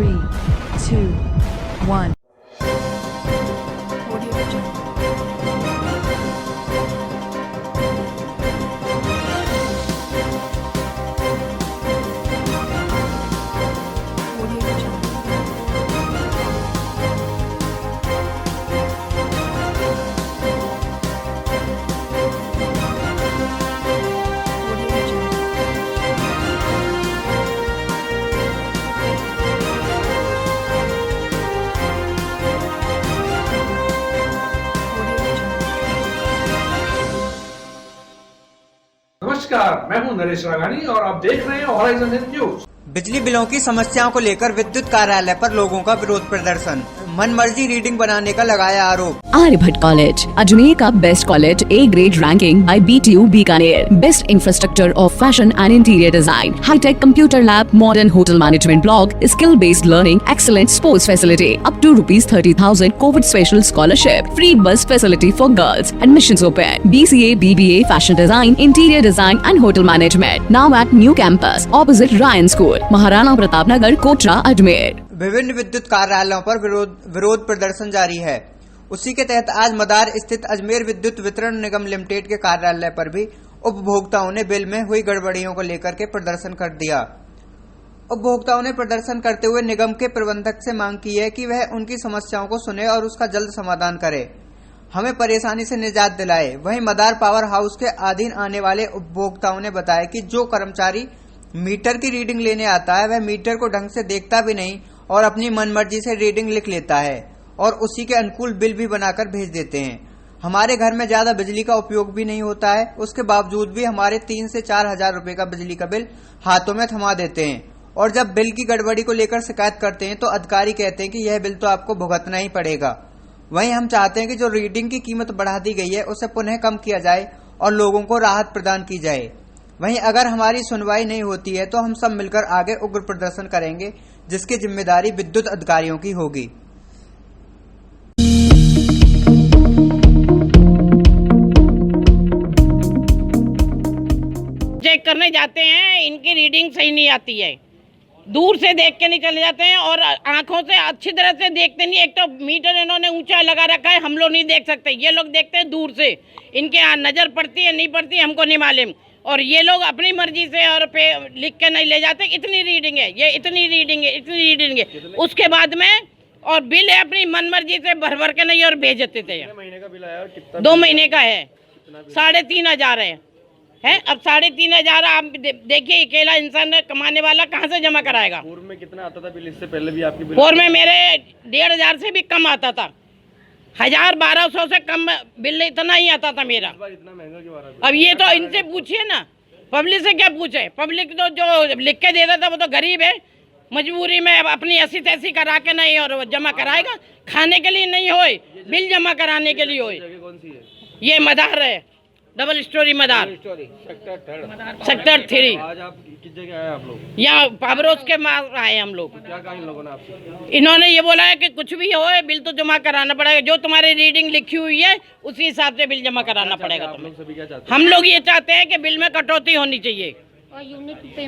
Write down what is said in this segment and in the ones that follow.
3, 2, 1. नमस्कार, मैं हूं नरेश राघानी और आप देख रहे हैं हॉराइजन न्यूज। बिजली बिलों की समस्याओं को लेकर विद्युत कार्यालय पर लोगों का विरोध प्रदर्शन, मनमर्जी रीडिंग बनाने का लगाया आरोप। आर्यभट्ट कॉलेज, अजमेर का best college, A grade ranking by BTU Bikaner, best infrastructure of fashion and interior design, hi-tech computer lab, modern hotel management block, skill based learning, excellent sports facility, up to ₹30,000 covid special scholarship, free bus facility for girls, admissions open, BCA, BBA, fashion design, interior design and hotel management, now at new campus opposite Ryan school, Maharana Pratap Nagar, Kotra, Ajmer. विभिन्न विद्युत कार्यालयों पर विरोध प्रदर्शन जारी है। उसी के तहत आज मदार स्थित अजमेर विद्युत वितरण निगम लिमिटेड के कार्यालय पर भी उपभोक्ताओं ने बिल में हुई गड़बड़ियों को लेकर के प्रदर्शन कर दिया। उपभोक्ताओं ने प्रदर्शन करते हुए निगम के प्रबंधक से मांग की है कि वह उनकी समस्याओं को सुने और उसका जल्द समाधान करे, हमें परेशानी से निजात दिलाए। वहीं मदार पावर हाउस के अधीन आने वाले उपभोक्ताओं ने बताया कि जो कर्मचारी मीटर की रीडिंग लेने आता है वह मीटर को ढंग से देखता भी नहीं और अपनी मनमर्जी से रीडिंग लिख लेता है और उसी के अनुकूल बिल भी बनाकर भेज देते हैं। हमारे घर में ज्यादा बिजली का उपयोग भी नहीं होता है, उसके बावजूद भी हमारे 3 से 4 हजार रुपए का बिजली का बिल हाथों में थमा देते हैं और जब बिल की गड़बड़ी को लेकर शिकायत करते हैं तो अधिकारी कहते हैं कि यह बिल तो आपको भुगतना ही पड़ेगा। वहीं हम चाहते हैं कि जो रीडिंग की कीमत बढ़ा दी गई है उसे पुनः कम किया जाए और लोगों को राहत प्रदान की जाए। वहीं अगर हमारी सुनवाई नहीं होती है तो हम सब मिलकर आगे उग्र प्रदर्शन करेंगे, जिसकी जिम्मेदारी विद्युत अधिकारियों की होगी। चेक करने जाते हैं, इनकी रीडिंग सही नहीं आती है, दूर से देख के नहीं चले जाते हैं और आंखों से अच्छी तरह से देखते नहीं। एक तो मीटर इन्होंने ऊंचा लगा रखा है, हम लोग नहीं देख सकते, ये लोग देखते हैं दूर से, इनके यहाँ नजर पड़ती है नहीं पड़ती हमको नहीं मालूम, और ये लोग अपनी मर्जी से और पे लिख के नहीं ले जाते। इतनी रीडिंग है, ये इतनी रीडिंग है, इतनी रीडिंग है, उसके बाद में और बिल है अपनी मनमर्जी से भर भर के नहीं और भेज देते थे। महीने का बिल आया और कितना? 2 महीने का है, 3,500 है। अब 3,500 आप देखिए, अकेला इंसान कमाने वाला कहाँ से जमा कराएगा? पूर्व में कितना आता था बिल? इससे पहले भी आपकी बिल? पूर्व में मेरे 1,500 से भी कम आता था, 1,000-1,200 से कम बिल इतना ही आता था मेरा। इतना महंगा क्यों आ रहा है? अब ये तो इनसे पूछिए ना, पब्लिक से क्या पूछे? पब्लिक तो जो लिख के देता था वो तो गरीब है, मजबूरी में अपनी ऐसी तैसी करा के नहीं और जमा कराएगा, खाने के लिए नहीं होए, बिल जमा कराने के लिए होए। कौन सी है? ये मदार है, डबल स्टोरी मदार, सेक्टर 3। आज आप किस जगह आए आप लोग? यहाँ पावर हाउस के मार आए हम लोग। क्या कहा इन लोगों ने आपसे? इन्होंने ये बोला है कि कुछ भी हो बिल तो जमा कराना पड़ेगा, जो तुम्हारी रीडिंग लिखी हुई है उसी हिसाब से बिल जमा कराना पड़ेगा। आप लोग सभी क्या चाहते हैं? हम लोग ये चाहते हैं कि बिल में कटौती होनी चाहिए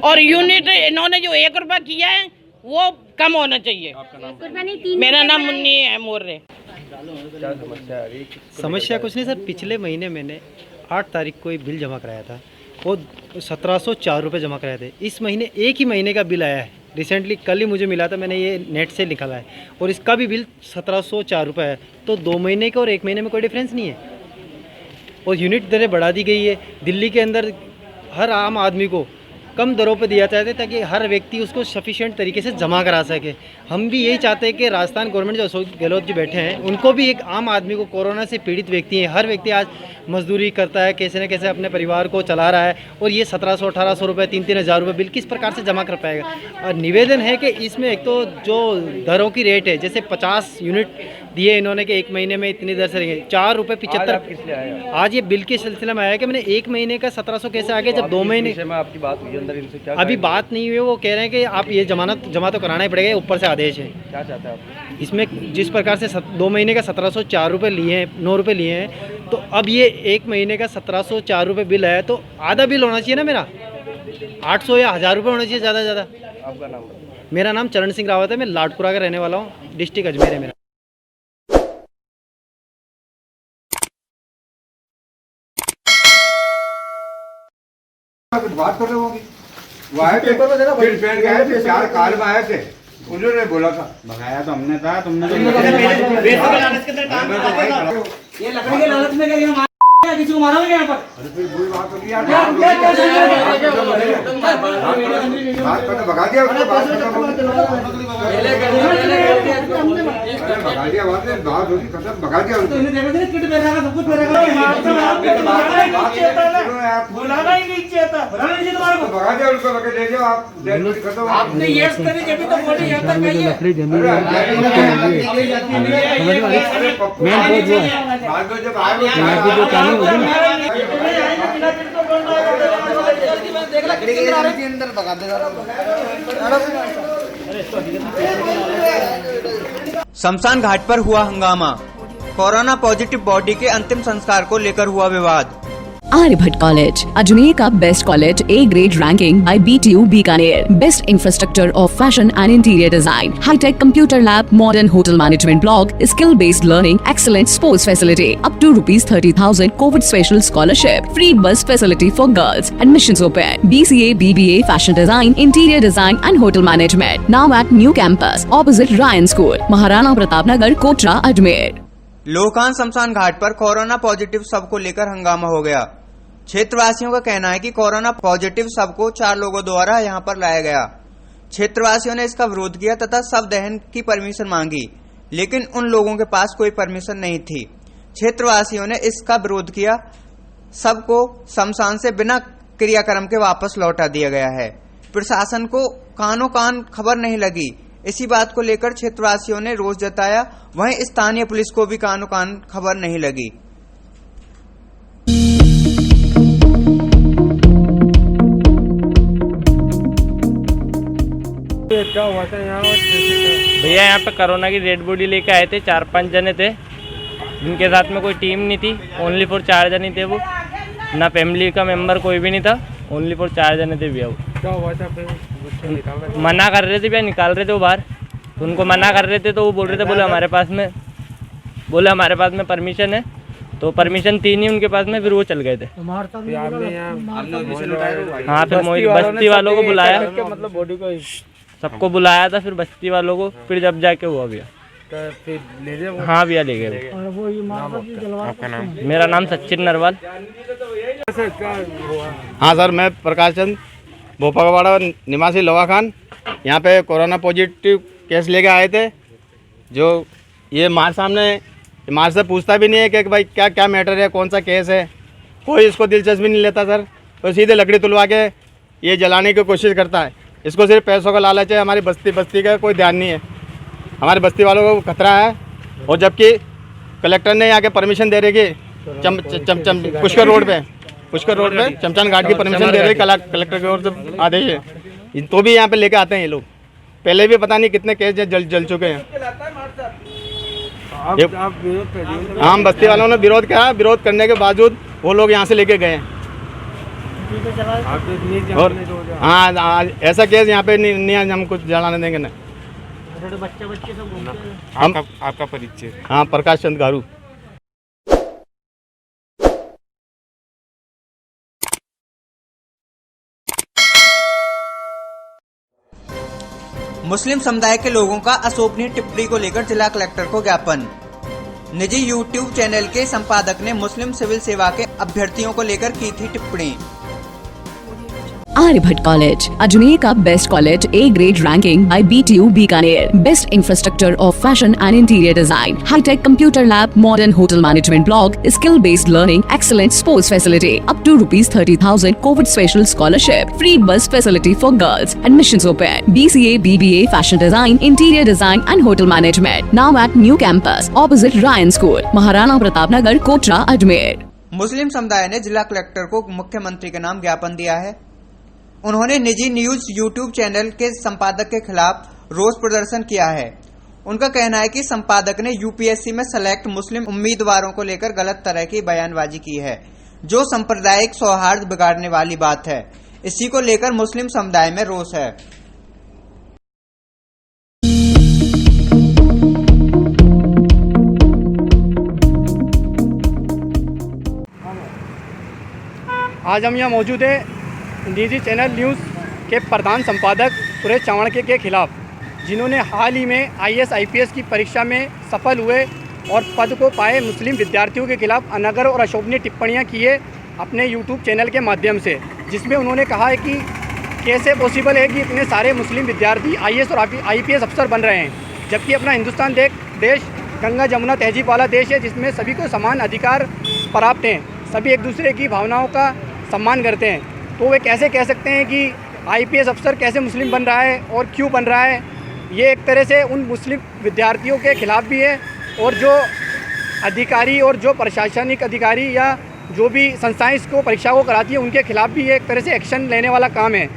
और यूनिट इन्होंने जो 1 रुपया किया है वो कम होना चाहिए। मेरा नाम मुन्नी है मोर्रे। क्या समस्या आ रही? समस्या कुछ नहीं सर, पिछले महीने मैंने 8 तारीख को एक बिल जमा कराया था, वो 1,704 रुपये जमा कराए थे। इस महीने एक ही महीने का बिल आया है, रिसेंटली कल ही मुझे मिला था, मैंने ये नेट से निकाला है और इसका भी बिल 1,704 रुपये है। तो 2 महीने का और 1 महीने में कोई डिफरेंस नहीं है और यूनिट दरें बढ़ा दी गई है। दिल्ली के अंदर हर आम आदमी को कम दरों पर दिया जाता है ताकि हर व्यक्ति उसको सफिशिएंट तरीके से जमा करा सके। हम भी यही चाहते हैं कि राजस्थान गवर्नमेंट जो अशोक गहलोत जी बैठे हैं उनको भी एक आम आदमी को, कोरोना से पीड़ित व्यक्ति है, हर व्यक्ति आज मजदूरी करता है, कैसे न कैसे अपने परिवार को चला रहा है और ये 1,700-1,800 रुपये, 3-3 हज़ार रुपये बिल किस प्रकार से जमा कर पाएगा। और निवेदन है कि इसमें एक तो जो दरों की रेट है, जैसे 50 यूनिट दिए इन्होंने कि 1 महीने में इतनी दर से रहेंगे, 4 रुपये 75। आज ये बिल के सिलसिले में आया कि मैंने 1 महीने का 1,700 कैसे आ गया जब 2 महीने में आपकी बात हुई अंदर इनसे? क्या अभी बात नहीं हुई, वो कह रहे हैं कि आप ये जमा तो कराना ही पड़ेगा, ऊपर से आदेश है। क्या चाहते हैं आप? इसमें जिस प्रकार से 2 महीने का 1,704 रुपये लिए हैं, 9 रुपये लिए हैं, तो अब ये 1 महीने का 1,704 रुपये बिल है तो आधा बिल होना चाहिए ना मेरा, 800 या 1,000 रुपये होना चाहिए ज़्यादा से ज़्यादा। आपका नाम? मेरा नाम चरण सिंह रावत है, मैं लाडपुरा का रहने वाला हूँ, डिस्ट्रिक्ट अजमेर है मेरा। बात कर रहे होगी वो आए थे फिर पेड़ गए थे 4 कार में आए थे उन्होंने बोला था भगाया तो हमने था तुमने तो ये लकड़ी के लालच में करिए किसी को मारोगे यहाँ पर। अरे फिर बुरी बात होगी यार बात करके भगा दिया उसको बात भगा दिया बात होगी खत्म भगा दिया उसको बुलाना ही नहीं चाहिए था भगा दिया उसको ले जाओ आप खत्म आपने यस करी जब तो बोली यहाँ तक गई है। शमशान घाट पर हुआ हंगामा। कोरोना पॉजिटिव बॉडी के अंतिम संस्कार को लेकर हुआ विवाद। आर्यभट्ट कॉलेज, अजमेर का best college, A grade ranking by BTU Bikaner, best infrastructure of fashion and interior design, hi-tech computer lab, modern hotel management block, skill based learning, excellent sports facility, up to ₹30,000 covid special scholarship, free bus facility for girls, admissions open, BCA, BBA, fashion design, interior design and hotel management, now at new campus opposite Ryan school, Maharana Pratap Nagar, Kotra, Ajmer. लोकान शमशान घाट पर corona positive शव को लेकर हंगामा हो गया। क्षेत्रवासियों का कहना है कि कोरोना पॉजिटिव शव को 4 लोगों द्वारा यहां पर लाया गया। क्षेत्रवासियों ने इसका विरोध किया तथा शव दहन की परमिशन मांगी, लेकिन उन लोगों के पास कोई परमिशन नहीं थी। क्षेत्रवासियों ने इसका विरोध किया। शव को शमशान से बिना क्रियाक्रम के वापस लौटा दिया गया है। प्रशासन को कानो कान खबर नहीं लगी। इसी बात को लेकर क्षेत्रवासियों ने रोष जताया। वहीं स्थानीय पुलिस को भी कानो कान खबर नहीं लगी। क्या हुआ था यहाँ? भैया यहाँ पे कोरोना की डेड बॉडी लेके आए थे, 4-5 जने थे, जिनके साथ में कोई टीम नहीं थी। ओनली फॉर 4 जने थे वो, ना फैमिली का मेंबर कोई भी नहीं था, ओनली फॉर 4 जने थे भैया। वो क्या हुआ था फिर? मना कर रहे थे भैया, निकाल रहे थे वो बाहर, तो उनको मना कर रहे थे तो वो बोल रहे थे बोले हमारे पास में परमिशन है, तो परमिशन थी नहीं उनके पास में, फिर वो चल गए थे। हाँ, फिर बस्ती वालों को बुलाया, मतलब बॉडी को सबको बुलाया था, फिर बस्ती वालों को, फिर जब जाके हुआ भैया। फिर ले गए? हाँ भैया ले गए। आपका नाम? मेरा नाम सचिन नरवाल। हाँ सर, मैं प्रकाश चंद, भोपालवाड़ा निवासी लोहा खान। यहाँ पे कोरोना पॉजिटिव केस लेके आए थे। जो ये मार से पूछता भी नहीं है कि भाई क्या क्या मैटर है, कौन सा केस है, कोई इसको दिलचस्पी नहीं लेता सर। तो सीधे लकड़ी तुलवा के ये जलाने की कोशिश करता है। इसको सिर्फ पैसों का लालच है। हमारी बस्ती का कोई ध्यान नहीं है। हमारे बस्ती वालों को खतरा है। और जबकि कलेक्टर ने यहाँ के परमिशन दे रही कि पुष्कर रोड पे शमशान घाट की परमिशन दे रही कलेक्टर की ओर से आदेश है, तो भी यहाँ पे लेके आते हैं ये लोग। पहले भी पता नहीं कितने केस जल चुके हैं। हम बस्ती वालों ने विरोध किया, विरोध करने के बावजूद वो लोग यहाँ से लेके गए हैं। और हाँ, ऐसा केस यहाँ पे नहीं हम कुछ जलाने देंगे ना। आपका परिचय? हाँ, प्रकाश चंद गारू। मुस्लिम समुदाय के लोगों का अशोभनीय टिप्पणी को लेकर जिला कलेक्टर को ज्ञापन। निजी YouTube चैनल के संपादक ने मुस्लिम सिविल सेवा के अभ्यर्थियों को लेकर की थी टिप्पणी। आर्यभट्ट कॉलेज, अजमेर का best college, A grade ranking by BTU Bikaner, best infrastructure of fashion and interior design, hi-tech computer lab, modern hotel management block, skill based learning, excellent sports facility, up to ₹30,000 covid special scholarship, free bus facility for girls, admissions open, BCA, BBA, fashion design, interior design and hotel management, now at new campus opposite Ryan school, Maharana Pratap Nagar, Kotra, Ajmer. मुस्लिम समुदाय ने जिला collector को मुख्यमंत्री के नाम ज्ञापन दिया है। उन्होंने निजी न्यूज YouTube चैनल के संपादक के खिलाफ रोष प्रदर्शन किया है। उनका कहना है कि संपादक ने UPSC में सेलेक्ट मुस्लिम उम्मीदवारों को लेकर गलत तरह की बयानबाजी की है, जो सांप्रदायिक सौहार्द बिगाड़ने वाली बात है। इसी को लेकर मुस्लिम समुदाय में रोष है। आज हम यहाँ मौजूद हैं निजी चैनल न्यूज़ के प्रधान संपादक सुरेश चावड़के के खिलाफ, जिन्होंने हाल ही में IAS IPS की परीक्षा में सफल हुए और पद को पाए मुस्लिम विद्यार्थियों के खिलाफ अनगर और अशोभनीय टिप्पणियाँ की है अपने YouTube चैनल के माध्यम से, जिसमें उन्होंने कहा है कि कैसे पॉसिबल है कि इतने सारे मुस्लिम विद्यार्थी IAS और IPS अफसर बन रहे हैं, जबकि अपना हिंदुस्तान देश गंगा जमुना तहजीब वाला देश है, जिसमें सभी को समान अधिकार प्राप्त हैं, सभी एक दूसरे की भावनाओं का सम्मान करते हैं। तो वे कैसे कह सकते हैं कि IPS अफसर कैसे मुस्लिम बन रहा है और क्यों बन रहा है? ये एक तरह से उन मुस्लिम विद्यार्थियों के खिलाफ भी है, और जो अधिकारी और जो प्रशासनिक अधिकारी या जो भी संस्थाएं इसको परीक्षा को कराती है उनके खिलाफ भी ये एक तरह से एक्शन लेने वाला काम है,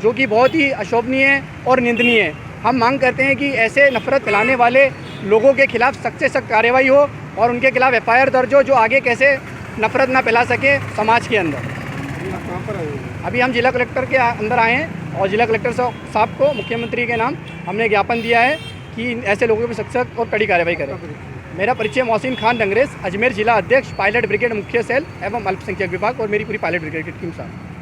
जो कि बहुत ही अशोभनीय है और निंदनीय है। हम मांग करते हैं कि ऐसे नफरत फैलाने वाले लोगों के खिलाफ सख्त से सख्त कार्रवाई हो और उनके खिलाफ FIR दर्ज हो, जो आगे कैसे नफरत ना फैला सके समाज के अंदर। अभी हम जिला कलेक्टर के अंदर आए हैं और जिला कलेक्टर साहब को मुख्यमंत्री के नाम हमने ज्ञापन दिया है कि ऐसे लोगों पर सख्त और कड़ी कार्रवाई करें। मेरा परिचय मोहसिन खान डंगरेज, अजमेर जिला अध्यक्ष, पायलट ब्रिगेड मुख्य सेल एवं अल्पसंख्यक विभाग, और मेरी पूरी पायलट ब्रिगेड की टीम साथ।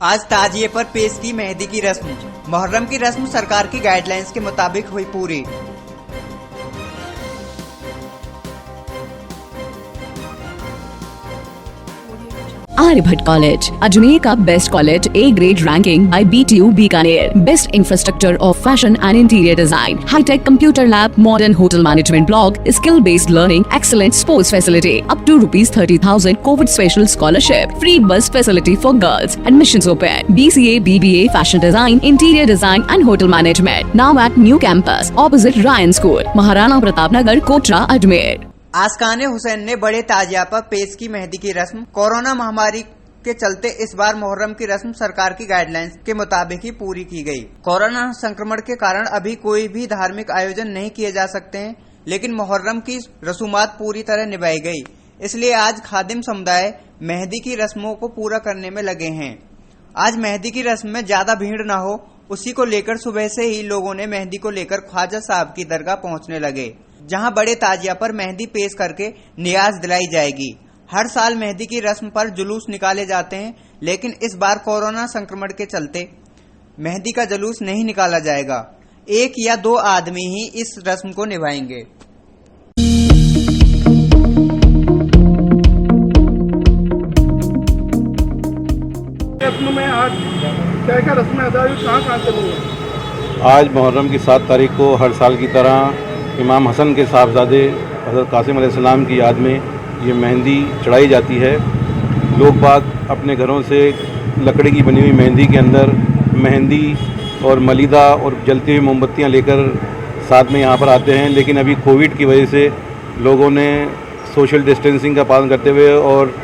आज ताजिए पर पेश की मेहंदी की रस्म। मुहर्रम की रस्म सरकार की गाइडलाइंस के मुताबिक हुई पूरी। आर्यभट्ट कॉलेज, अजमेर का best college, A grade ranking by BTU Bikaner, best infrastructure of fashion and interior design, hi-tech computer lab, modern hotel management block, skill based learning, excellent sports facility, up to ₹30,000 covid special scholarship, free bus facility for girls, admissions open, BCA, BBA, fashion design, interior design and hotel management, now at new campus opposite Ryan school, Maharana Pratap Nagar, Kotra, Ajmer. आस्काने हुसैन ने बड़े ताजिया पर पेश की मेहंदी की रस्म। Corona महामारी के चलते इस बार मुहर्रम की रस्म सरकार की गाइडलाइंस के मुताबिक ही पूरी की गई। कोरोना संक्रमण के कारण अभी कोई भी धार्मिक आयोजन नहीं किए जा सकते हैं, लेकिन मुहर्रम की रसूमात पूरी तरह निभाई गई। इसलिए आज खादिम समुदाय मेहंदी की रस्मों को पूरा करने में लगे हैं। आज मेहंदी की रस्म में ज्यादा भीड़ न हो, उसी को लेकर सुबह से ही लोगों ने मेहंदी को लेकर ख्वाजा साहब की दरगाह पहुंचने लगे, जहां बड़े ताजिया पर मेहंदी पेश करके नियाज दिलाई जाएगी। हर साल मेहंदी की रस्म पर जुलूस निकाले जाते हैं, लेकिन इस बार कोरोना संक्रमण के चलते मेहंदी का जुलूस नहीं निकाला जाएगा। 1 या 2 आदमी ही इस रस्म को निभाएंगे। रस्म में आज क्या क्या रस्में अदा हुई, कहाँ से हुई? आज मुहर्रम की 7 तारीख को हर साल की तरह इमाम हसन के साहबजादे हज़रत कासिम अलैहिस्सलाम की याद में ये मेहंदी चढ़ाई जाती है। लोग बाग अपने घरों से लकड़ी की बनी हुई मेहंदी के अंदर मेहंदी और मलीदा और जलती हुई मोमबत्तियाँ लेकर साथ में यहाँ पर आते हैं, लेकिन अभी कोविड की वजह से लोगों ने सोशल डिस्टेंसिंग का पालन करते हुए और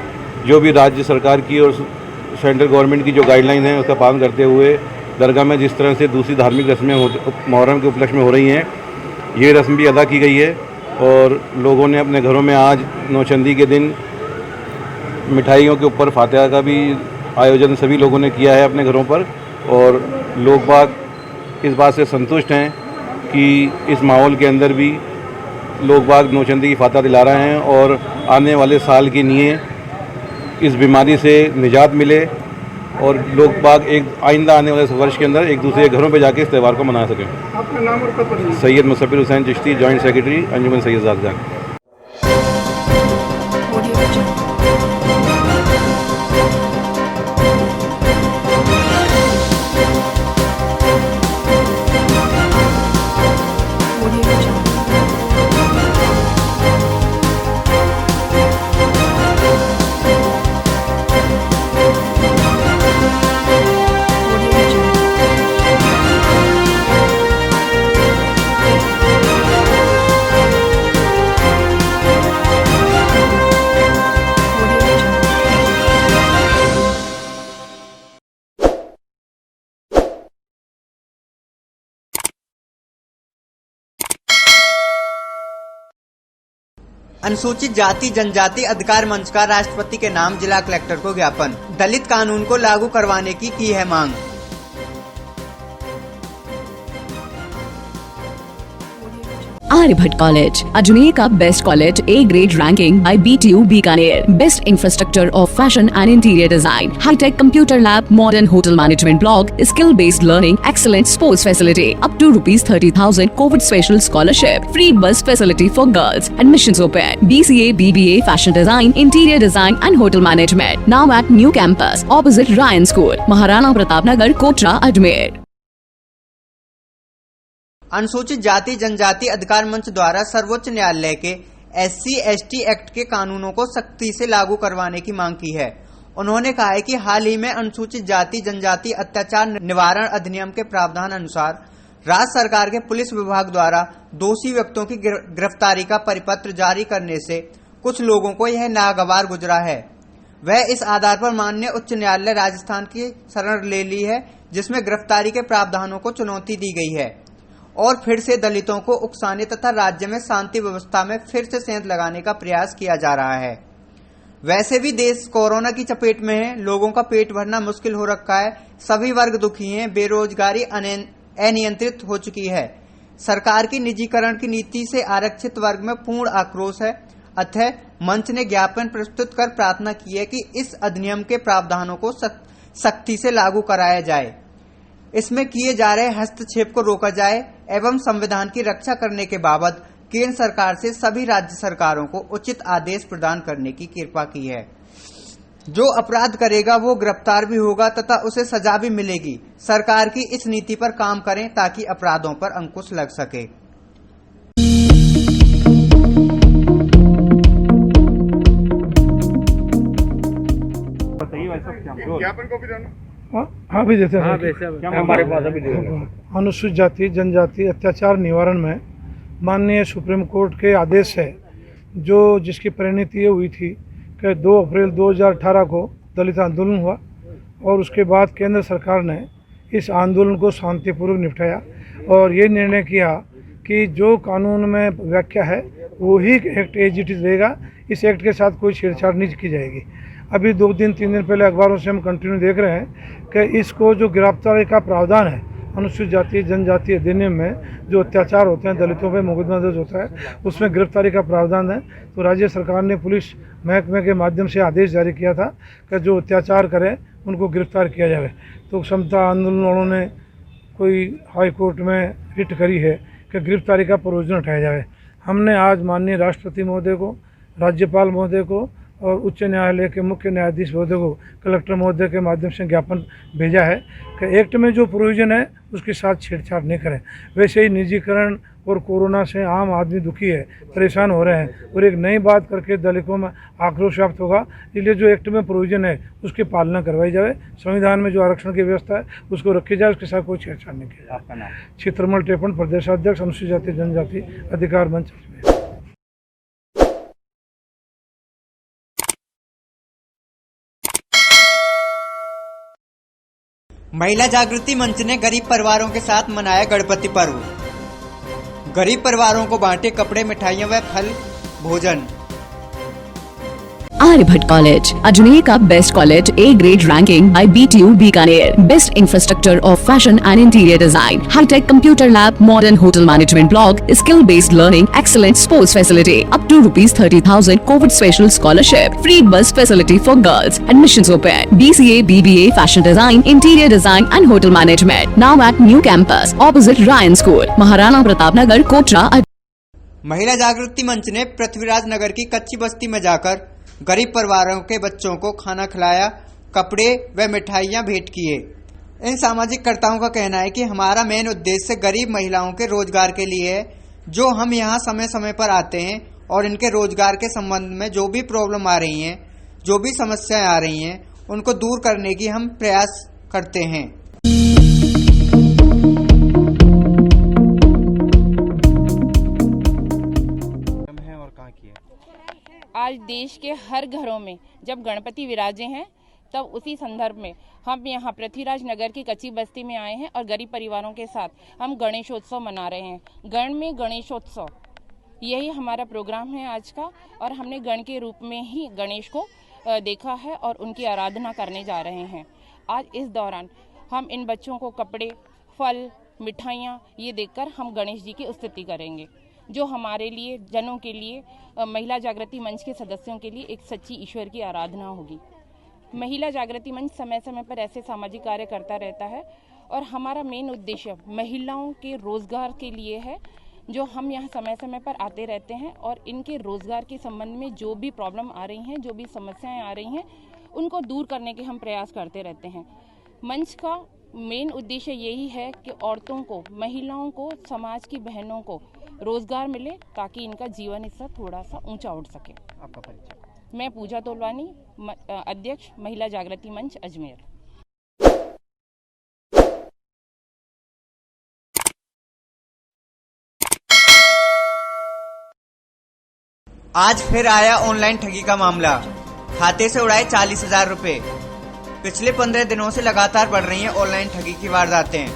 जो भी राज्य सरकार की और सेंट्रल गवर्नमेंट की जो गाइडलाइन है उसका पालन करते हुए दरगाह में जिस तरह से दूसरी धार्मिक रस्में मुहर्रम के उपलक्ष्य में हो रही हैं, ये रस्म भी अदा की गई है। और लोगों ने अपने घरों में आज नौचंदी के दिन मिठाइयों के ऊपर फातिहा का भी आयोजन सभी लोगों ने किया है अपने घरों पर, और लोग बाग इस बात से संतुष्ट हैं कि इस माहौल के अंदर भी लोग बाग नौचंदी की फातिहा दिला रहे हैं और आने वाले साल के लिए इस बीमारी से निजात मिले और लोग बाग एक आइंदा आने वाले वर्ष के अंदर एक दूसरे घरों पे जाके इस त्यौहार को मना सकें। आपका नाम और पद बताइए। सैयद मुसफ़िर हुसैन चिश्ती, जॉइंट सेक्रेटरी, अंजुमन सैयद ज़ादजान। अनुसूचित जाति जनजाति अधिकार मंच का राष्ट्रपति के नाम जिला कलेक्टर को ज्ञापन। दलित कानून को लागू करवाने की है मांग। Aryabhatta College, Ajmer का best college, A grade ranking by BTU Bikaner, best infrastructure of fashion and interior design, hi-tech computer lab, modern hotel management block, skill based learning, excellent sports facility, up to ₹30,000 covid special scholarship, free bus facility for girls, admissions open, BCA, BBA, fashion design, interior design and hotel management, now at new campus opposite Ryan school, Maharana Pratap Nagar, Kotra, Ajmer. अनुसूचित जाति जनजाति अधिकार मंच द्वारा सर्वोच्च न्यायालय के SC/ST act के कानूनों को सख्ती से लागू करवाने की मांग की है। उन्होंने कहा है कि हाल ही में अनुसूचित जाति जनजाति अत्याचार निवारण अधिनियम के प्रावधान अनुसार राज्य सरकार के पुलिस विभाग द्वारा दोषी व्यक्तियों की गिरफ्तारी का परिपत्र जारी करने से कुछ लोगों को यह नागवार गुजरा है। वह इस आधार पर माननीय उच्च न्यायालय राजस्थान की शरण ले ली है, जिसमें गिरफ्तारी के प्रावधानों को चुनौती दी गई है और फिर से दलितों को उकसाने तथा राज्य में शांति व्यवस्था में फिर से सेंध लगाने का प्रयास किया जा रहा है। वैसे भी देश कोरोना की चपेट में है, लोगों का पेट भरना मुश्किल हो रखा है, सभी वर्ग दुखी हैं, बेरोजगारी अनियंत्रित हो चुकी है। सरकार की निजीकरण की नीति से आरक्षित वर्ग में पूर्ण आक्रोश है। अतः मंच ने ज्ञापन प्रस्तुत कर प्रार्थना की है कि इस अधिनियम के प्रावधानों को सख्ती से लागू कराया जाए, इसमें किए जा रहे हस्तक्षेप को रोका जाए एवं संविधान की रक्षा करने के बाबत केंद्र सरकार से सभी राज्य सरकारों को उचित आदेश प्रदान करने की कृपा की है। जो अपराध करेगा वो गिरफ्तार भी होगा तथा उसे सजा भी मिलेगी। सरकार की इस नीति पर काम करें ताकि अपराधों पर अंकुश लग सके। ज्ञापन को भी देना। हाँ भी देते हैं। हमारे पास अभी अनुसूचित जाति जनजाति अत्याचार निवारण में माननीय सुप्रीम कोर्ट के आदेश है, जो जिसकी परिणति ये हुई थी कि 2 अप्रैल 2018 को दलित आंदोलन हुआ और उसके बाद केंद्र सरकार ने इस आंदोलन को शांतिपूर्वक निपटाया और ये निर्णय किया कि जो कानून में व्याख्या है वही एक्ट एज इट इज रहेगा। इस एक्ट के साथ कोई छेड़छाड़ नहीं की जाएगी। अभी 2 दिन 3 दिन पहले अखबारों से हम कंटिन्यू देख रहे हैं कि इसको जो गिरफ्तारी का प्रावधान है अनुसूचित जाति जनजाति अधिनियम में, जो अत्याचार होते हैं दलितों पे मुकदमा दर्ज होता है, उसमें गिरफ्तारी का प्रावधान है। तो राज्य सरकार ने पुलिस महकमे के माध्यम से आदेश जारी किया था कि जो अत्याचार करें उनको गिरफ्तार किया जाए। तो समता आंदोलन वालों ने कोई हाई कोर्ट में रिट करी है कि गिरफ्तारी का प्रोविजन उठाया जाए। हमने आज माननीय राष्ट्रपति महोदय को, राज्यपाल महोदय को और उच्च न्यायालय के मुख्य न्यायाधीश महोदय को, कलेक्टर महोदय के माध्यम से ज्ञापन भेजा है कि एक्ट में जो प्रोविजन है उसके साथ छेड़छाड़ नहीं करें। वैसे ही निजीकरण और कोरोना से आम आदमी दुखी है, परेशान हो रहे हैं और एक नई बात करके दलितों में आक्रोश व्याप्त होगा। इसलिए जो एक्ट में प्रोविजन है उसकी पालना करवाई जाए। संविधान में जो आरक्षण की व्यवस्था है उसको रखी जाए, उसके साथ कोई छेड़छाड़ नहीं किया जाए। चित्रमल टेपन, प्रदेशाध्यक्ष अनुसूचित जाति जनजाति अधिकार मंच। महिला जागृति मंच ने गरीब परिवारों के साथ मनाया गणपति पर्व। गरीब परिवारों को बांटे कपड़े, मिठाइयां व फल भोजन। Aryabhatta College, Ajmer का best college, A grade ranking by BTU Bikaner, best infrastructure of fashion and interior design, hi-tech computer lab, modern hotel management block, skill based learning, excellent sports facility, up to ₹30,000 covid special scholarship, free bus facility for girls, admissions open, BCA, BBA, fashion design, interior design and hotel management, now at new campus opposite Ryan school, Maharana Pratap Nagar, Kotra. महिला जागृति मंच ने पृथ्वीराज नगर की कच्ची बस्ती में जाकर गरीब परिवारों के बच्चों को खाना खिलाया, कपड़े व मिठाइयां भेंट किए। इन सामाजिक कर्ताओं का कहना है कि हमारा मेन उद्देश्य गरीब महिलाओं के रोजगार के लिए है, जो हम यहाँ समय समय पर आते हैं और इनके रोजगार के संबंध में जो भी प्रॉब्लम आ रही हैं, जो भी समस्याएं आ रही हैं, उनको दूर करने की हम प्रयास करते हैं। आज देश के हर घरों में जब गणपति विराजे हैं, तब उसी संदर्भ में हम यहाँ पृथ्वीराज नगर की कच्ची बस्ती में आए हैं और गरीब परिवारों के साथ हम गणेशोत्सव मना रहे हैं। गण में गणेशोत्सव यही हमारा प्रोग्राम है आज का, और हमने गण के रूप में ही गणेश को देखा है और उनकी आराधना करने जा रहे हैं। आज इस दौरान हम इन बच्चों को कपड़े, फल, मिठाइयाँ ये देकर हम गणेश जी की स्तुति करेंगे, जो हमारे लिए, जनों के लिए, महिला जागृति मंच के सदस्यों के लिए एक सच्ची ईश्वर की आराधना होगी। महिला जागृति मंच समय समय पर ऐसे सामाजिक कार्य करता रहता है और हमारा मेन उद्देश्य महिलाओं के रोजगार के लिए है, जो हम यहाँ समय समय पर आते रहते हैं और इनके रोजगार के संबंध में जो भी प्रॉब्लम आ रही हैं, जो भी समस्याएं आ रही हैं, उनको दूर करने के हम प्रयास करते रहते हैं। मंच का मेन उद्देश्य यही है कि औरतों को, महिलाओं को, समाज की बहनों को रोजगार मिले ताकि इनका जीवन स्तर थोड़ा सा ऊंचा उठ सके। आपका परिचय? मैं पूजा तोलवानी, अध्यक्ष महिला जागृति मंच अजमेर। आज फिर आया ऑनलाइन ठगी का मामला। खाते से उड़ाए 40,000 रुपए। पिछले 15 दिनों से लगातार बढ़ रही हैं ऑनलाइन ठगी की वारदातें।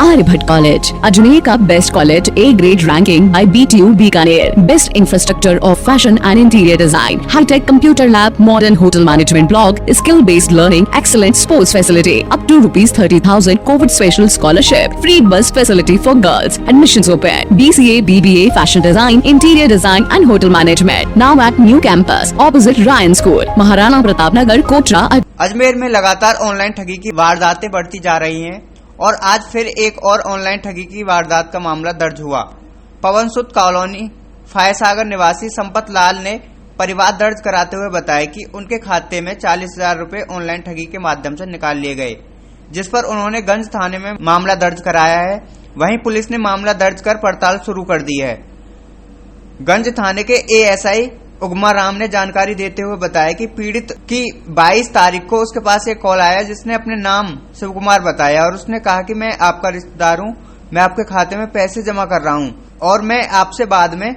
आर्यभट्ट कॉलेज, अजमेर का best college, A grade ranking by BTU Bikaner, best infrastructure of fashion and interior design, hi-tech computer lab, modern hotel management block, skill based learning, excellent sports facility, up to ₹30,000 covid special scholarship, free bus facility for girls, admissions open, BCA, BBA, fashion design, interior design and hotel management, now at new campus opposite Ryan school, Maharana Pratap Nagar, Kotra. Ajmer में लगातार online ठगी की वारदातें बढ़ती जा रही हैं और आज फिर एक और ऑनलाइन ठगी की वारदात का मामला दर्ज हुआ। पवन सुत कॉलोनी फायसागर निवासी संपत लाल ने परिवार दर्ज कराते हुए बताया कि उनके खाते में 40,000 रुपए ऑनलाइन ठगी के माध्यम से निकाल लिए गए, जिस पर उन्होंने गंज थाने में मामला दर्ज कराया है। वहीं पुलिस ने मामला दर्ज कर पड़ताल शुरू कर दी है। गंज थाने के ASI उगमा राम ने जानकारी देते हुए बताया कि पीड़ित की 22 तारीख को उसके पास एक कॉल आया, जिसने अपने नाम शिव कुमार बताया और उसने कहा कि मैं आपका रिश्तेदार हूं, मैं आपके खाते में पैसे जमा कर रहा हूं और मैं आपसे बाद में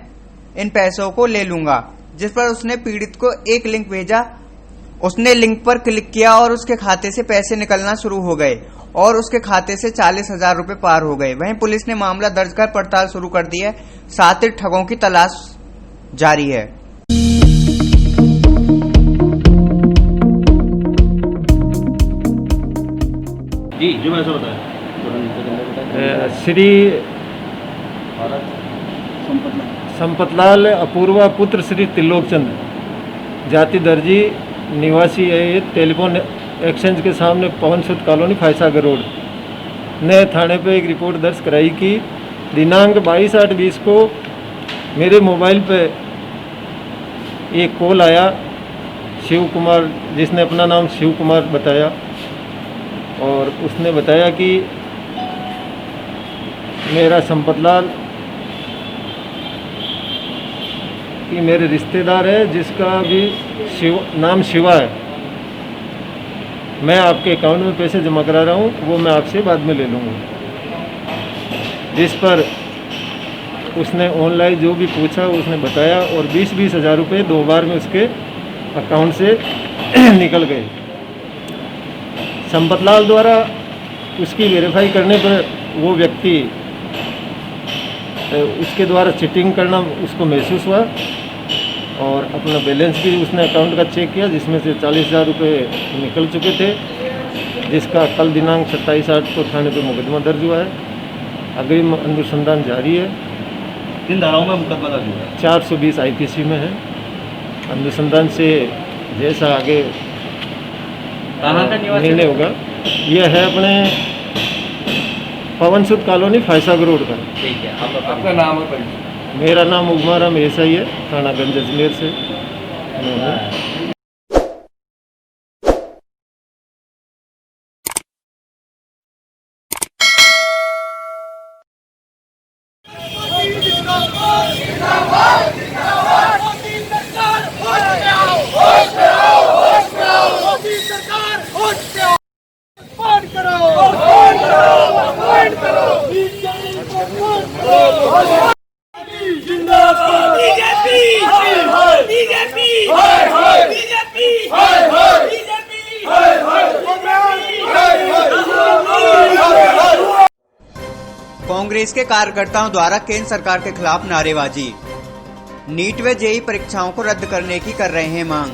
इन पैसों को ले लूंगा। जिस पर उसने पीड़ित को एक लिंक भेजा। उसने लिंक पर क्लिक किया और उसके खाते से पैसे निकलना शुरू हो गए और उसके खाते से 40,000 रुपए पार हो गए। वहीं पुलिस ने मामला दर्ज कर पड़ताल शुरू कर दी है। साथ ही ठगों की तलाश जारी है। जी जो मैं बताया श्री संपतलाल अपूर्वा पुत्र श्री त्रिलोकचंद, जाति दर्जी, निवासी है टेलीफोन एक्सचेंज के सामने पवन सुत कॉलोनी फायसागर रोड, ने थाने पे एक रिपोर्ट दर्ज कराई कि दिनांक 22/8/20 को मेरे मोबाइल पे एक कॉल आया शिव कुमार, जिसने अपना नाम शिव कुमार बताया और उसने बताया कि मेरा संपतलाल कि मेरे रिश्तेदार है जिसका भी नाम शिवा है, मैं आपके अकाउंट में पैसे जमा करा रहा हूँ, वो मैं आपसे बाद में ले लूँगा। जिस पर उसने ऑनलाइन जो भी पूछा उसने बताया और 20-20 हज़ार रुपये 2 बार में उसके अकाउंट से निकल गए। संपतलाल द्वारा उसकी वेरीफाई करने पर वो व्यक्ति उसके द्वारा चीटिंग करना उसको महसूस हुआ और अपना बैलेंस भी उसने अकाउंट का चेक किया, जिसमें से 40,000 रुपये निकल चुके थे, जिसका कल दिनांक 27/8 को थाने पर मुकदमा दर्ज हुआ है। अग्रिम अनुसंधान जारी है। किन धाराओं में मुकदमा दर्ज हुआ है? 420 IPC में है। अनुसंधान से जैसा आगे निर्णय होगा। यह है अपने पवन सुत कॉलोनी फायसागर रोड का। ठीक है, आपका नाम और परिचय? मेरा नाम उगमा राम ASI है, थाना गंज अजमेर से। कांग्रेस के कार्यकर्ताओं द्वारा केंद्र सरकार के खिलाफ नारेबाजी। नीट व जेईई परीक्षाओं को रद्द करने की कर रहे हैं मांग।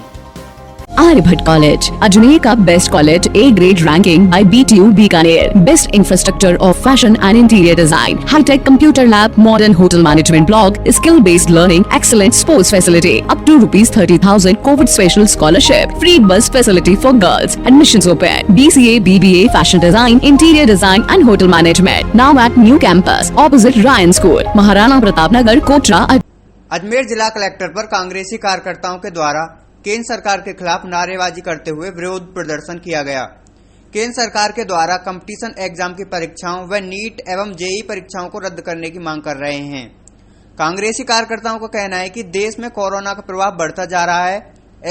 आर्यभट्ट कॉलेज, अजमेर का best college, A grade ranking by BTU Bikaner. Best infrastructure of fashion and interior design. High-tech computer lab, modern hotel management block, skill-based learning, excellent sports facility. Up to ₹30,000 COVID special scholarship. Free bus facility for girls. Admissions open. BCA, BBA, fashion design, interior design and hotel management. Now at new campus, opposite Ryan School, Maharana Pratap Nagar, Kotra. Ajmer जिला collector पर कांग्रेसी कार्यकर्ताओं के द्वारा केंद्र सरकार के खिलाफ नारेबाजी करते हुए विरोध प्रदर्शन किया गया। केंद्र सरकार के द्वारा कंपटीशन एग्जाम की परीक्षाओं व नीट एवं जेईई परीक्षाओं को रद्द करने की मांग कर रहे हैं। कांग्रेसी कार्यकर्ताओं का कहना है कि देश में कोरोना का प्रभाव बढ़ता जा रहा है।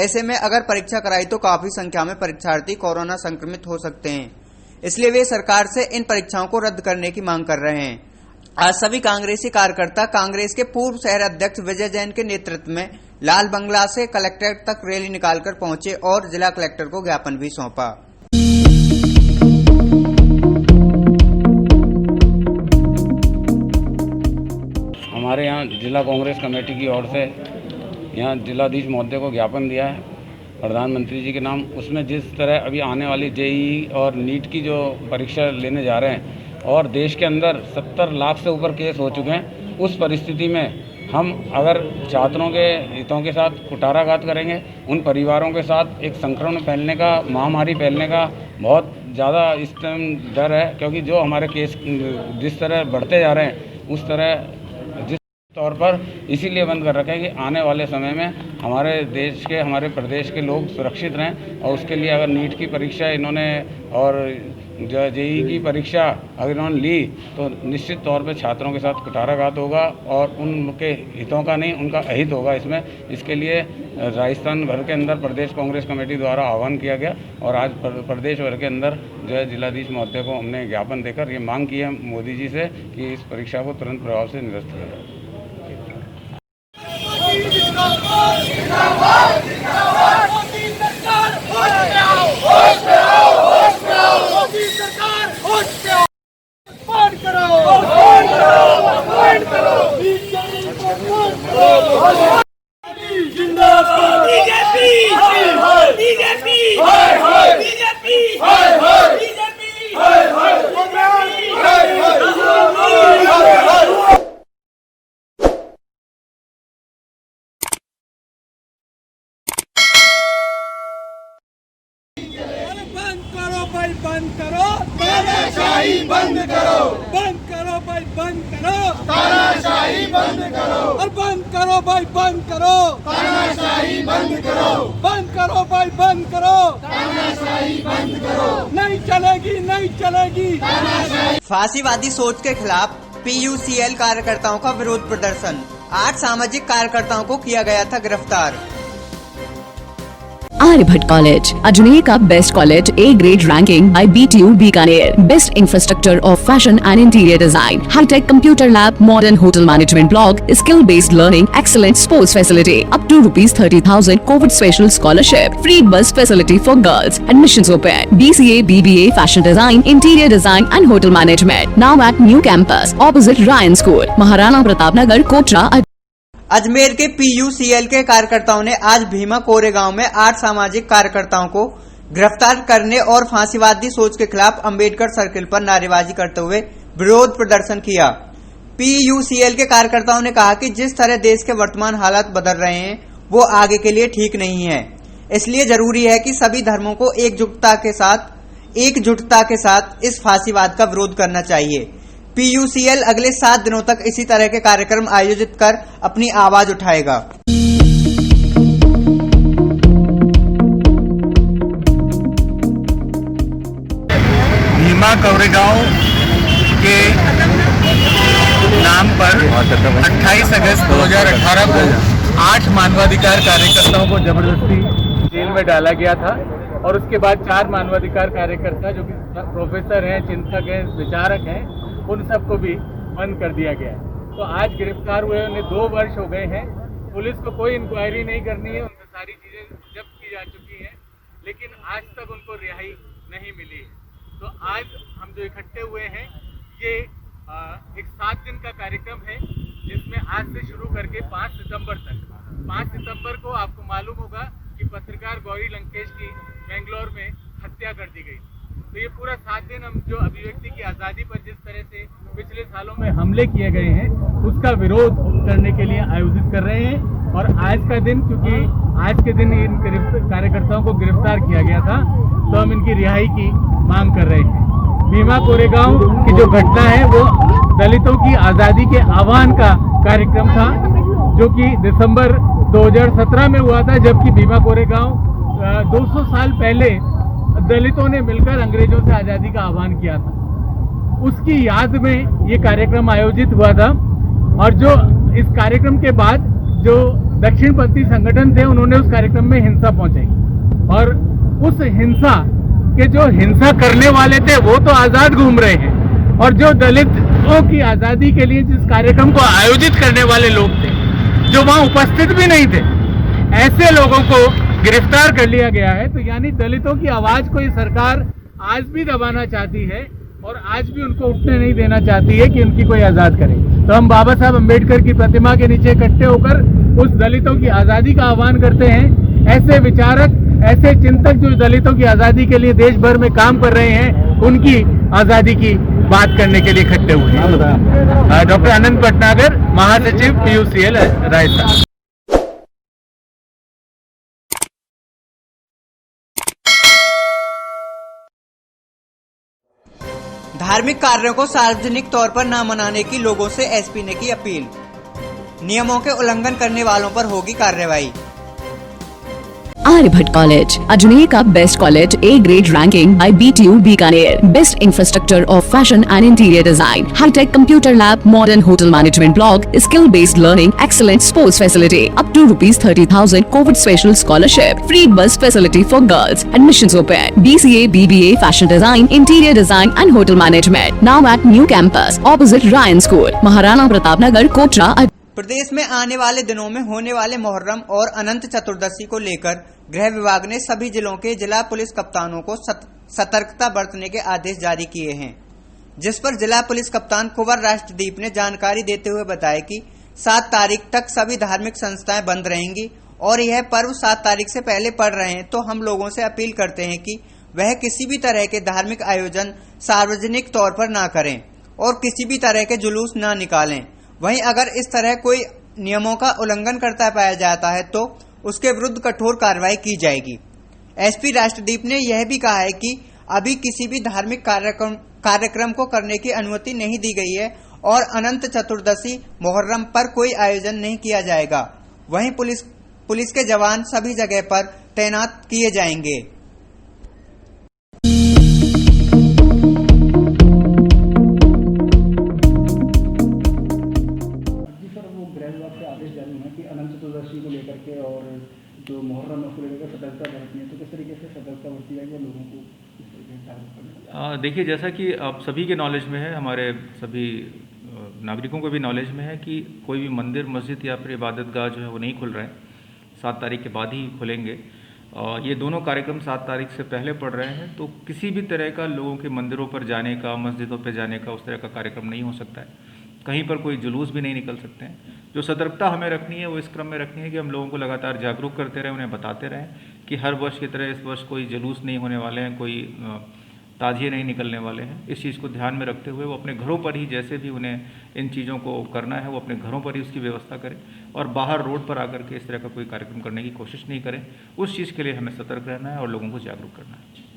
ऐसे में अगर परीक्षा कराई तो काफी संख्या में परीक्षार्थी कोरोना संक्रमित हो सकते हैं, इसलिए वे सरकार से इन परीक्षाओं को रद्द करने की मांग कर रहे हैं। आज सभी कांग्रेसी कार्यकर्ता कांग्रेस के पूर्व शहर अध्यक्ष विजय जैन के नेतृत्व में लाल बंगला से कलेक्ट्रेट तक रैली निकालकर पहुंचे और जिला कलेक्टर को ज्ञापन भी सौंपा। हमारे यहाँ जिला कांग्रेस कमेटी की ओर से यहाँ जिलाधीश महोदय को ज्ञापन दिया है प्रधानमंत्री जी के नाम। उसमें जिस तरह अभी आने वाली जेईई और नीट की जो परीक्षा लेने जा रहे हैं और देश के अंदर 70 लाख से ऊपर केस हो चुके हैं, उस परिस्थिति में हम अगर छात्रों के हितों के साथ कुठाराघात करेंगे, उन परिवारों के साथ एक संक्रमण फैलने का, महामारी फैलने का बहुत ज़्यादा इस टाइम डर है, क्योंकि जो हमारे केस जिस तरह बढ़ते जा रहे हैं उस तरह जिस तौर पर इसीलिए बंद कर रखा है कि आने वाले समय में हमारे देश के, हमारे प्रदेश के लोग सुरक्षित रहें। और उसके लिए अगर नीट की परीक्षा इन्होंने और जेईई की परीक्षा अगर इन्होंने ली तो निश्चित तौर पे छात्रों के साथ कुठाराघात होगा और उनके हितों का नहीं, उनका अहित होगा इसमें। इसके लिए राजस्थान भर के अंदर प्रदेश कांग्रेस कमेटी द्वारा आह्वान किया गया और आज प्रदेश भर के अंदर जो है जिलाधीश महोदय को हमने ज्ञापन देकर ये मांग की है मोदी जी से कि इस परीक्षा को तुरंत प्रभाव से निरस्त करें। बंद करो, तानाशाही बंद करो, बंद करो भाई बंद करो, तानाशाही बंद करो, और बंद करो भाई बंद करो, तानाशाही बंद करो, बंद करो भाई बंद करो, तानाशाही बंद करो, नहीं चलेगी नहीं चलेगी तानाशाही। फांसीवादी सोच के खिलाफ PUCL कार्यकर्ताओं का विरोध प्रदर्शन। 8 सामाजिक कार्यकर्ताओं को किया गया था गिरफ्तार। आर्यभट्ट कॉलेज, अजमेर का best college, A grade ranking by BTU Bikaner. Best infrastructure of fashion and interior design. High-tech computer lab, modern hotel management block, skill-based learning, excellent sports facility. Up to ₹30,000 COVID special scholarship. Free bus facility for girls. Admissions open. BCA, BBA, fashion design, interior design and hotel management. Now at new campus, opposite Ryan School, Maharana Pratap Nagar, Kotra. Ajmer के PUCL के कार्यकर्ताओं ने आज भीमा कोरेगांव में 8 सामाजिक कार्यकर्ताओं को गिरफ्तार करने और फांसीवादी सोच के खिलाफ अंबेडकर सर्किल पर नारेबाजी करते हुए विरोध प्रदर्शन किया। PUCL के कार्यकर्ताओं ने कहा कि जिस तरह देश के वर्तमान हालात बदल रहे हैं वो आगे के लिए ठीक नहीं है, इसलिए जरूरी है कि सभी धर्मों को एकजुटता के साथ इस फांसीवाद का विरोध करना चाहिए। PUCL अगले 7 दिनों तक इसी तरह के कार्यक्रम आयोजित कर अपनी आवाज उठाएगा। भीमा कोरेगांव के नाम पर 28 अगस्त 2018 को 8 मानवाधिकार कार्यकर्ताओं को जबरदस्ती जेल में डाला गया था और उसके बाद 4 मानवाधिकार कार्यकर्ता जो कि प्रोफेसर हैं, चिंतक हैं, विचारक हैं, उन सबको भी बंद कर दिया गया है। तो आज गिरफ्तार हुए उन्हें 2 वर्ष हो गए हैं। पुलिस को कोई इंक्वायरी नहीं करनी है, उनसे सारी चीजें जब्त की जा चुकी हैं, लेकिन आज तक उनको रिहाई नहीं मिली है। तो आज हम जो इकट्ठे हुए हैं ये एक 7 दिन का कार्यक्रम है जिसमें आज से शुरू करके 5 सितंबर तक 5 सितंबर को आपको मालूम होगा कि पत्रकार गौरी लंकेश की बेंगलोर में हत्या कर दी गई। तो ये पूरा 7 दिन हम जो अभिव्यक्ति की आज़ादी पर जिस तरह से पिछले सालों में हमले किए गए हैं उसका विरोध करने के लिए आयोजित कर रहे हैं। और आज का दिन, क्योंकि आज के दिन इन कार्यकर्ताओं को गिरफ्तार किया गया था, तो हम इनकी रिहाई की मांग कर रहे हैं। भीमा कोरेगांव की जो घटना है वो दलितों की आज़ादी के आह्वान का कार्यक्रम था, जो कि दिसंबर 2017 में हुआ था, जबकि भीमा कोरेगांव 200 साल पहले दलितों ने मिलकर अंग्रेजों से आज़ादी का आह्वान किया था। उसकी याद में ये कार्यक्रम आयोजित हुआ था। और जो इस कार्यक्रम के बाद जो दक्षिणपंथी संगठन थे उन्होंने उस कार्यक्रम में हिंसा पहुंचाई, और उस हिंसा के जो हिंसा करने वाले थे वो तो आज़ाद घूम रहे हैं, और जो दलितों की आज़ादी के लिए जिस कार्यक्रम को आयोजित करने वाले लोग थे जो वहां उपस्थित भी नहीं थे, ऐसे लोगों को गिरफ्तार कर लिया गया है। तो यानी दलितों की आवाज को ये सरकार आज भी दबाना चाहती है और आज भी उनको उठने नहीं देना चाहती है कि उनकी कोई आज़ाद करे। तो हम बाबा साहब अम्बेडकर की प्रतिमा के नीचे इकट्ठे होकर उस दलितों की आज़ादी का आह्वान करते हैं। ऐसे विचारक, ऐसे चिंतक जो दलितों की आज़ादी के लिए देश भर में काम कर रहे हैं, उनकी आज़ादी की बात करने के लिए इकट्ठे हुए हैं। डॉक्टर आनंद भटनागर, महासचिव PUCL राजस्थान। धार्मिक कार्यों को सार्वजनिक तौर पर न मनाने की लोगों से एसपी ने की अपील। नियमों के उल्लंघन करने वालों पर होगी कार्रवाई। आर्यभट्ट कॉलेज, अजमेर का best college, A grade ranking by BTU Bikaner, best infrastructure of fashion and interior design, hi-tech computer lab, modern hotel management block, skill based learning, excellent sports facility, up to ₹30,000 covid special scholarship, free bus facility for girls, admissions open, BCA, BBA, fashion design, interior design and hotel management, now at new campus opposite Ryan school, Maharana Pratap Nagar, Kotra. प्रदेश में आने वाले दिनों में होने वाले मुहर्रम और अनंत चतुर्दशी को लेकर गृह विभाग ने सभी जिलों के जिला पुलिस कप्तानों को सतर्कता बरतने के आदेश जारी किए हैं, जिस पर जिला पुलिस कप्तान कुंवर राष्ट्रदीप ने जानकारी देते हुए बताया कि 7 तारीख तक सभी धार्मिक संस्थाएं बंद रहेंगी और यह पर्व 7 तारीख से पहले पड़ रहे हैं, तो हम लोगों से अपील करते हैं कि वह किसी भी तरह के धार्मिक आयोजन सार्वजनिक तौर पर ना करें और किसी भी तरह के जुलूस ना निकालें। वहीं अगर इस तरह कोई नियमों का उल्लंघन करता पाया जाता है तो उसके विरुद्ध कठोर कार्रवाई की जाएगी। एसपी राष्ट्रदीप ने यह भी कहा है कि अभी किसी भी धार्मिक कार्यक्रम को करने की अनुमति नहीं दी गई है और अनंत चतुर्दशी मुहर्रम पर कोई आयोजन नहीं किया जाएगा। वहीं पुलिस के जवान सभी जगह पर तैनात किए जाएंगे। को लेकर के और जो मुहर्रम को लेकर सतर्कता बरतनी है, तो किस तरीके से सतर्कता बरती जाएगी लोगों को इस तरीके से? देखिए, जैसा कि आप सभी के नॉलेज में है, हमारे सभी नागरिकों को भी नॉलेज में है कि कोई भी मंदिर, मस्जिद या फिर इबादत गाह जो है वो नहीं खुल रहा है। 7 तारीख के बाद ही खुलेंगे। ये दोनों कार्यक्रम 7 तारीख से पहले पड़ रहे हैं, तो किसी भी तरह का लोगों के मंदिरों पर जाने का, मस्जिदों पर जाने का, उस तरह का कार्यक्रम नहीं हो सकता है। कहीं पर कोई जुलूस भी नहीं निकल सकते हैं। जो सतर्कता हमें रखनी है वो इस क्रम में रखनी है कि हम लोगों को लगातार जागरूक करते रहें, उन्हें बताते रहें कि हर वर्ष की तरह इस वर्ष कोई जुलूस नहीं होने वाले हैं, कोई ताजिए नहीं निकलने वाले हैं। इस चीज़ को ध्यान में रखते हुए वो अपने घरों पर ही, जैसे भी उन्हें इन चीज़ों को करना है, वो अपने घरों पर ही उसकी व्यवस्था करें और बाहर रोड पर आकर के इस तरह का कोई कार्यक्रम करने की कोशिश नहीं करें। उस चीज़ के लिए हमें सतर्क रहना है और लोगों को जागरूक करना है।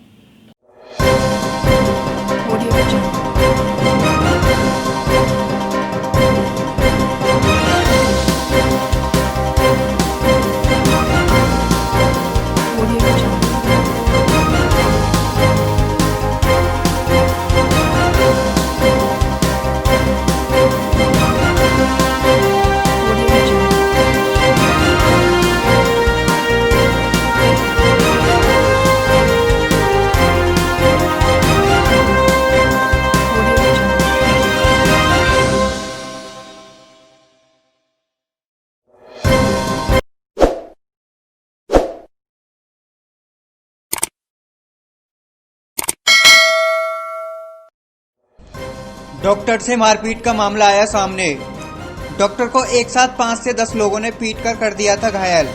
डॉक्टर से मारपीट का मामला आया सामने। डॉक्टर को एक साथ 5 से 10 लोगों ने पीटकर कर दिया था घायल।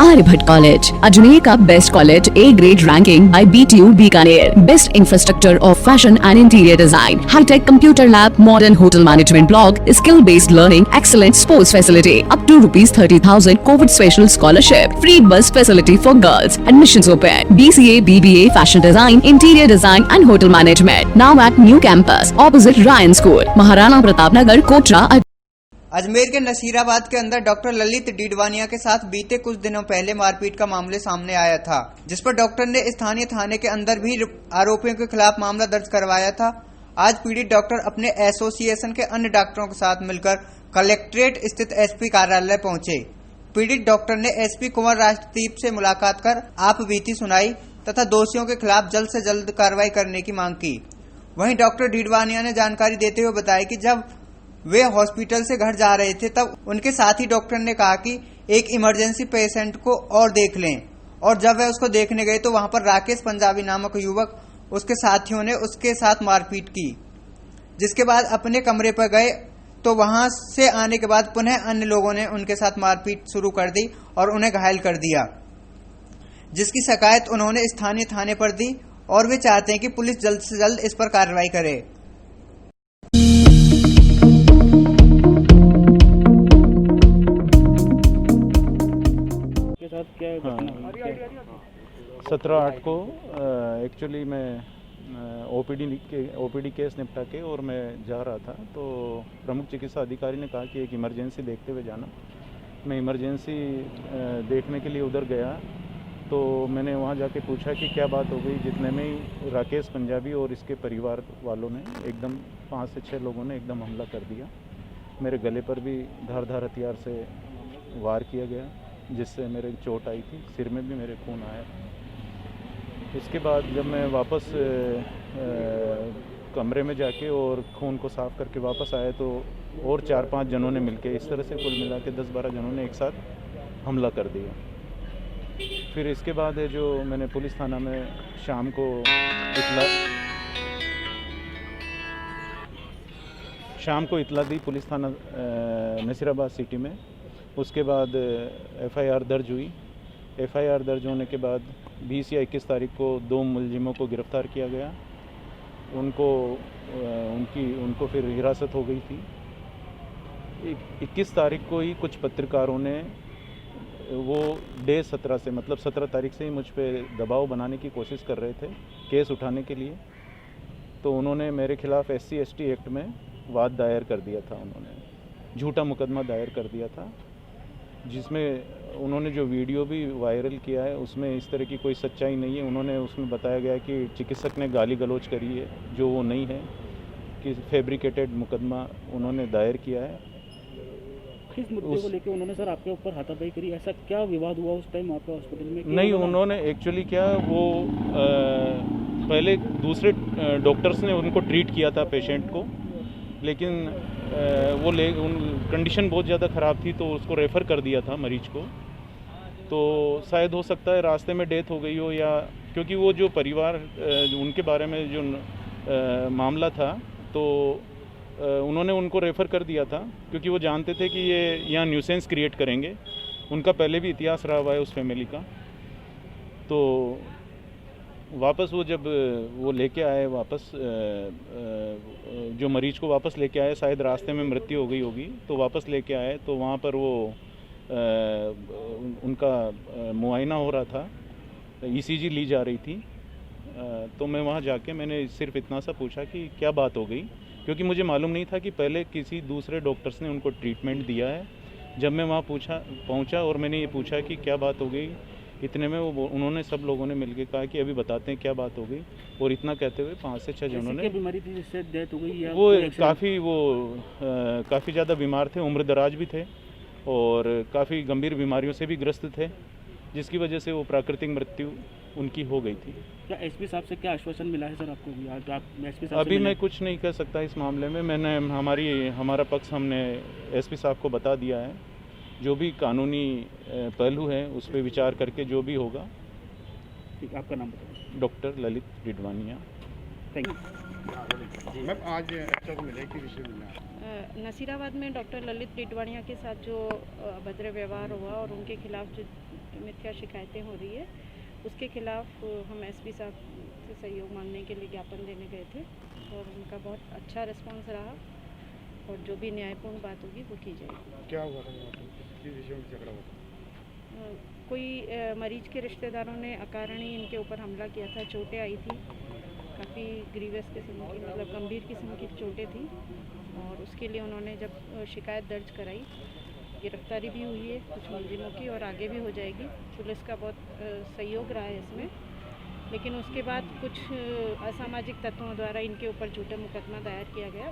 आर्यभट्ट कॉलेज, अजमेर का best college, A grade ranking by BTU Bikaner, best infrastructure of fashion and interior design, hi-tech computer lab, modern hotel management block, skill based learning, excellent sports facility, up to ₹30,000 covid special scholarship, free bus facility for girls, admissions open, BCA, BBA, fashion design, interior design and hotel management, now at new campus opposite Ryan school, Maharana Pratap Nagar, Kotra. Ajmer के नसीराबाद के अंदर doctor Lalit Didwania के साथ बीते कुछ दिनों पहले मारपीट का मामले सामने आया था, जिस पर डॉक्टर ने स्थानीय थाने के अंदर भी आरोपियों के खिलाफ मामला दर्ज करवाया था। आज पीड़ित डॉक्टर अपने एसोसिएशन के अन्य डॉक्टरों के साथ मिलकर कलेक्ट्रेट स्थित एसपी कार्यालय पहुंचे। पीड़ित डॉक्टर ने एसपी कुंवर राजदीप से मुलाकात कर आप बीती सुनाई तथा दोषियों के खिलाफ जल्द से जल्द कार्रवाई करने की मांग की। वहीं डॉक्टर डीडवानिया ने जानकारी देते हुए बताया कि जब वे हॉस्पिटल से घर जा रहे थे तब उनके साथी डॉक्टर ने कहा कि एक इमरजेंसी पेशेंट को और देख लें, और जब वह उसको देखने गए तो वहां पर राकेश पंजाबी नामक युवक उसके साथियों ने उसके साथ मारपीट की, जिसके बाद अपने कमरे पर गए तो वहां से आने के बाद पुनः अन्य लोगों ने उनके साथ मारपीट शुरू कर दी और उन्हें घायल कर दिया, जिसकी शिकायत उन्होंने स्थानीय थाने पर दी और वे चाहते हैं कि पुलिस जल्द से जल्द इस पर कार्रवाई करे। हाँ, 17/8 को एक्चुअली मैं ओपीडी केस निपटा के और मैं जा रहा था, तो प्रमुख चिकित्सा अधिकारी ने कहा कि एक इमरजेंसी देखते हुए जाना। मैं इमरजेंसी देखने के लिए उधर गया, तो मैंने वहाँ जाके पूछा कि क्या बात हो गई। जितने में ही राकेश पंजाबी और इसके परिवार वालों ने एकदम 5 से 6 लोगों ने एकदम हमला कर दिया। मेरे गले पर भी धारदार हथियार से वार किया गया, जिससे मेरे चोट आई थी, सिर में भी मेरे खून आया। इसके बाद जब मैं वापस कमरे में जाके और खून को साफ़ करके वापस आया, तो और 4-5 जनों ने मिलके, इस तरह से कुल मिला के 10-12 जनों ने एक साथ हमला कर दिया। फिर इसके बाद है जो मैंने पुलिस थाना में शाम को इतला दी, पुलिस थाना नसीराबाद सिटी में। उसके बाद FIR दर्ज हुई। FIR दर्ज होने के बाद 20 या 21 तारीख को 2 मुलजिमों को गिरफ़्तार किया गया। उनको फिर हिरासत हो गई थी। 21 तारीख को ही कुछ पत्रकारों ने वो डे 17 से, मतलब 17 तारीख से ही मुझ पे दबाव बनाने की कोशिश कर रहे थे केस उठाने के लिए। तो उन्होंने मेरे खिलाफ़ SC/ST एक्ट में वाद दायर कर दिया था। उन्होंने झूठा मुकदमा दायर कर दिया था, जिसमें उन्होंने जो वीडियो भी वायरल किया है उसमें इस तरह की कोई सच्चाई नहीं है। उन्होंने उसमें बताया गया कि चिकित्सक ने गाली गलौज करी है, जो वो नहीं है, कि फैब्रिकेटेड मुकदमा उन्होंने दायर किया है। किस मुद्दे को लेकर उन्होंने सर आपके ऊपर हाथापाई करी? ऐसा क्या विवाद हुआ उस टाइम आपके हॉस्पिटल में? नहीं, उन्होंने एक्चुअली क्या, वो पहले दूसरे डॉक्टर्स ने उनको ट्रीट किया था पेशेंट को, लेकिन कंडीशन बहुत ज़्यादा ख़राब थी, तो उसको रेफ़र कर दिया था मरीज को। तो शायद हो सकता है रास्ते में डेथ हो गई हो, या क्योंकि वो जो परिवार उनके बारे में जो मामला था, तो उन्होंने उनको रेफ़र कर दिया था, क्योंकि वो जानते थे कि ये यहाँ न्यूसेंस क्रिएट करेंगे। उनका पहले भी इतिहास रहा हुआ है उस फैमिली का। तो वापस वो जब वो लेके आए, वापस जो मरीज को वापस लेके आए, शायद रास्ते में मृत्यु हो गई होगी, तो वापस लेके आए, तो वहाँ पर वो उनका मुआयना हो रहा था, ECG ली जा रही थी। तो मैं वहाँ जाके मैंने सिर्फ इतना सा पूछा कि क्या बात हो गई, क्योंकि मुझे मालूम नहीं था कि पहले किसी दूसरे डॉक्टर्स ने उनको ट्रीटमेंट दिया है। जब मैं वहाँ पहुँचा और मैंने ये पूछा कि क्या बात हो गई, इतने में उन्होंने सब लोगों ने मिलकर कहा कि अभी बताते हैं क्या बात हो गई। और इतना कहते हुए 5 से 6 जनों ने, बीमारी थी जिससे डेथ हो गई, या वो काफ़ी ज़्यादा बीमार थे, उम्र दराज भी थे और काफ़ी गंभीर बीमारियों से भी ग्रस्त थे, जिसकी वजह से वो प्राकृतिक मृत्यु उनकी हो गई थी। क्या एसपी साहब से क्या आश्वासन मिला है सर आपको? एसपी साहब अभी मैं कुछ नहीं कह सकता इस मामले में। मैंने हमारा पक्ष हमने एसपी साहब को बता दिया है। जो भी कानूनी पहलू है उस पर विचार करके जो भी होगा। ठीक, आपका नाम बताइए। Doctor Lalit Didwania. Thank you. Ma'am आज अच्छा मिले कि विषय मिला नसीराबाद में डॉक्टर ललित टिटवाणिया के साथ जो अभद्र व्यवहार हुआ और उनके खिलाफ जो मिथ्या शिकायतें हो रही है उसके खिलाफ हम एसपी साहब से सहयोग मांगने के लिए ज्ञापन देने गए थे और उनका बहुत अच्छा रिस्पांस रहा और जो भी न्यायपूर्ण बात होगी वो की जाएगी। क्या हुआ था किस विषय में झगड़ा हुआ? कोई मरीज के रिश्तेदारों ने अकारण ही इनके ऊपर हमला किया था, चोटें आई थी, काफ़ी ग्रीवियस किस्म की मतलब गंभीर किस्म की चोटें थी और उसके लिए उन्होंने जब शिकायत दर्ज कराई, गिरफ्तारी भी हुई है कुछ मुलजिमों की और आगे भी हो जाएगी। पुलिस का बहुत सहयोग रहा है इसमें, लेकिन उसके बाद कुछ असामाजिक तत्वों द्वारा इनके ऊपर झूठा मुकदमा दायर किया गया।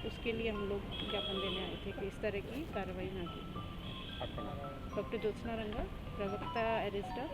उसके लिए हम लोग ज्ञापन देने आए थे कि इस तरह की कार्रवाई ना की। डॉक्टर ज्योत्सना रंगा, प्रवक्ता एरिस्टा।